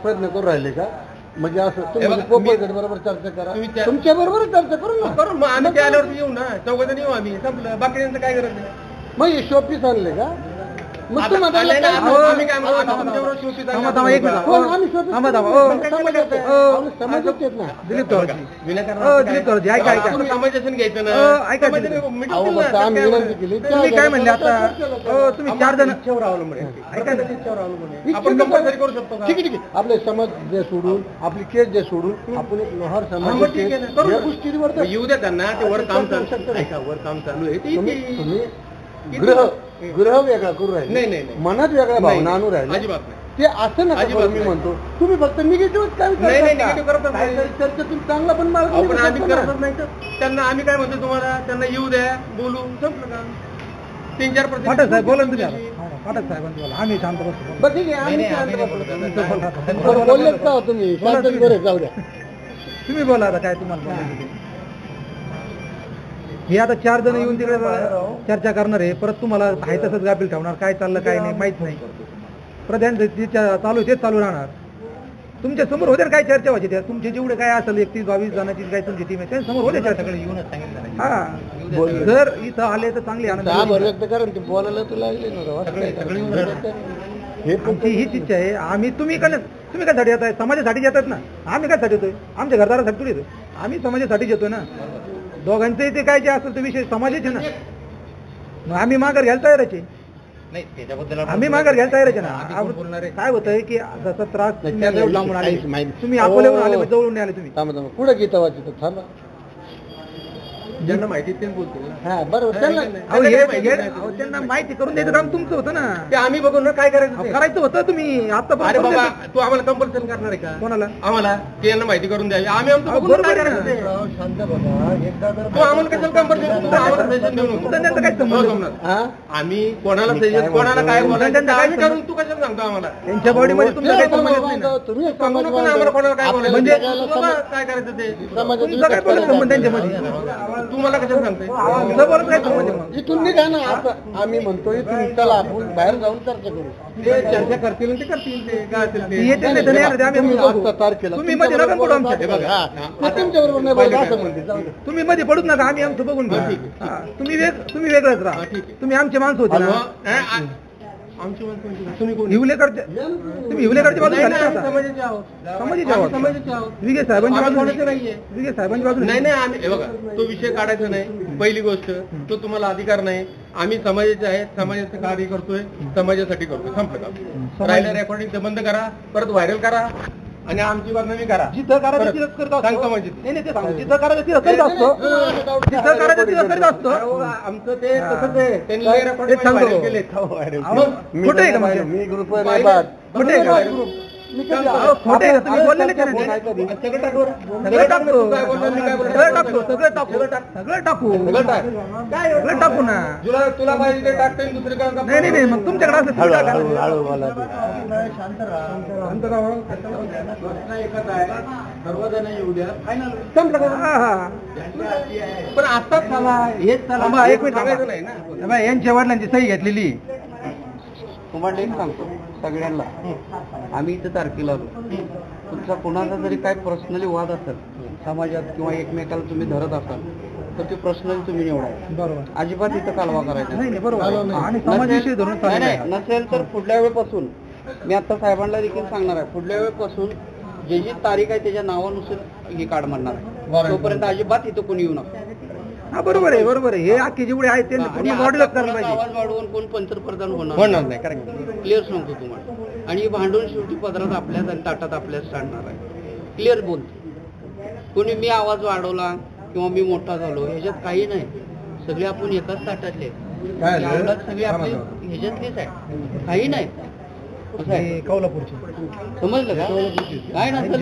प्रयत्न करू राहिले का? म्हणजे असं तुम्ही पोपट बरोबर चर्चा करा, तुमच्या बरोबर चर्चा करू ना. करू मग आम्ही त्या आल्यावरती येऊ ना, चौघजण येऊ आम्ही, संपलं. बाकीच्यांचं काय गरज नाही. मग हे शोपीस आणले का? मग आम्ही काय तुमच्याबरोबर शोपीस समाजच येत ना. दिलीप तोरजी समाजाचं घ्यायचं ना. आम्ही विनंती केली. तुम्ही काय म्हणले आता? तुम्ही 4 जण आपण कंपल्सरी करू शकतो का? ठीक आहे. आपले समाज जे सोडून, आपली केस जे सोडून, आपण एक लोहार समाज या गोष्टीवर येऊ द्या त्यांना. ते वर काम चालू ऐका, वर काम चालू आहे. तुम्ही ग्रह वेगळा करू राहिले, नाही मनात वेगळ्या भावना आणू राहिले. अजिबात नाही. ते असं नका करू. मी म्हणतो तुम्ही फक्त निगेटिव्ह काय निगेटिव्ह करत नाही. चर्चेतून चांगला पण मार्ग आपण आम्ही करतच नाही तर त्यांना आम्ही काय म्हणतो तुम्हाला, त्यांना येऊ द्या, बोलू, संपलं का? 3-4% पाठक साहेब बोला तुम्ही. पाठक साहेबांनी बोला, आम्ही शांत बसतो. बरं ठीक आहे. आम्ही बोललेच का तुम्ही? शांतच बरे जाऊ द्या. तुम्ही बोला आता काय तुम्हाला बोलायचं. हे आता 4 जण येऊन तिकडे चर्चा करणार आहे. परत तुम्हाला आहे तसंच गाफील ठेवणार. काय चाललं काय नाही माहित नाही. प्रधान चालू तेच चालू राहणार. तुमच्या समोर होते काय चर्चा व्हायची त्या तुमचे जेवढे काय असेल 31-22 जणांची काय तुमची टीम आहे त्यांच्या समोर होते चर्चा. हा जर इथं आले तर चांगली आनंद व्यक्त करा. ते बोलायला तुला लागले ना. हे आमची हीच इच्छा आहे. आम्ही तुम्ही कशासाठी येत आहे? समाजासाठी येतात ना. आम्ही कशासाठी येतोय? आमच्या घरदारासाठी थोडी येतोय. आम्ही समाजासाठी येतोय ना. दोघांचे ते काय जे असेल ते विषय समाजाचे ना. मग आम्ही माघार घ्यायला तयारच आहे. आम्ही माघार घ्यायला तयारच आहे ना. काय होतंय की जसा त्रास लांबून आले, तुम्ही अकोल्यावरून आले, जवळून आले तुम्ही. पुढे गीता वाचत थांबा. ज्यांना माहिती ते बोलतील ना. हा बरोबर. त्यांना माहिती करून द्यायचं काम तुमचं होतं ना. ते आम्ही बघून ना काय करायचं होतं. तुम्ही आता अरे बाबा तू आम्हाला कंपल्सन करणार आहे का? कोणाला? आम्हाला ते यांना माहिती करून द्यावी. आम्ही आमचं बघून काय करायचं ते. शांत बघा. एकदा जर तू आम्हाला कसं कंपल्सन सजेशन देऊ नको. त्यांचा काय संबंध? आम्ही कोणाला सजेस्ट कोणाला काय बोलायचं आम्ही करून तू कशाला सांगतो आम्हाला? त्यांच्या बॉडीमध्ये तुमचा काही संबंध नाही ना. तुम्ही सांगू नको ना आम्हाला कोणाला काय बोलायचं. म्हणजे काय करायचं ते तुमचा काय बोलत संबंध त्यांच्यामध्ये? तू मला कशाला सांगते? तुमचा बोलत काय संबंध मग? इथून निघा ना. आता आम्ही म्हणतो इथून चला आपण बाहेर जाऊन चर्चा करू. ते चर्चा करतील ते करतील ते काय असेल ते. येते नाही तर नाही येणार ते आम्ही बघू. तुम्ही मध्ये नका पडू आमच्या. तुमच्या बरोबर नाही बोलत असं म्हणते. तुम्ही मध्ये पडूच नका. आम्ही आमचं बघून घेऊ. तुम्ही वेगळंच राहा. तुम्ही आमचे माणसं होते ना. आमची माणसं तुम्ही कोण? हिवलेकडचे. तुम्ही हिवलेकडचे बाजू झाले ना आता. समाजाचे आहोत. समाजाचे आहोत. समाजाचे आहोत. विगे साहेबांची बाजू नाहीये. विगे साहेबांची बाजू नाही आम्ही हे बघा तो विषय काढायचा नाही. पहिली गोष्ट तो तुम्हाला अधिकार नाही. आम्ही समाजाचे आहेत. समाजाचं कार्य करतोय. समाजासाठी करतोय. संपलं का? राहिलं रेकॉर्डिंग ते बंद करा. परत व्हायरल करा आणि आमची बदनामी करा. जिथं करायचं तिथं करत असतो. सांगतो म्हणजे नाही ते सांगतो. जिथं करायचं तिथं करीत असतो. जिथं करायचं तिथं करीत असतो. आमचं ते तसंच आहे. त्यांनी रेकॉर्डिंग केले. खोटं आहे का म्हणजे? मी ग्रुप नाही बाद. खोटं आहे का? खोटे तुम्ही बोललेले का नाही? सगळं टाकतो. सगळं टाकू ना. तुला पाहिजे ते टाकते दुसरीकडे. नाही मग तुमच्याकडे असं सर्वजण येऊ द्या. पण आताच झाला हेच झाला. एक मिनिट सांगायचं नाही ना. यांच्या वडिलांची सही घेतलेली. तुम्हाला एक सांगतो सगळ्यांना. आम्ही इथं तारखेला आलो. तुमचा कोणाचा जरी काय पर्सनली वाद असेल समाजात किंवा एकमेकाला तुम्ही धरत असाल तर ते पर्सनली तुम्ही निवडा. बरोबर. अजिबात इथं कालवा करायचा नाही. बरोबर. आणि समाजाविषयी धरून नाही नसेल तर पुढल्या वेळेपासून मी आता साहेबांना देखील सांगणार आहे. पुढल्या वेळेपासून जी तारीख आहे त्याच्या नावानुसार ही कार्ड म्हणणार आहे. तोपर्यंत अजिबात इथं कोणी येऊ नका. हा बरोबर आहे. हे आखी जेवढे आहेत ते मॉडेलच करायला पाहिजे. आवाज वाढवून कोण पंतप्रधान होणार नाही. क्लिअर सांगतो तुम्हाला. आणि हे भांडून शेवटी पदरात आपल्याच आणि ताटात आपल्याच सांडणार आहे. क्लिअर बोलतो. कोणी मी आवाज वाढवला किंवा मी मोठा झालो ह्याच्यात काही नाही. सगळे आपण एकाच ताटातले सगळे आपले ह्याच्यातलेच आहे. काही नाही. कौलापूरची समजलं का? काय नसेल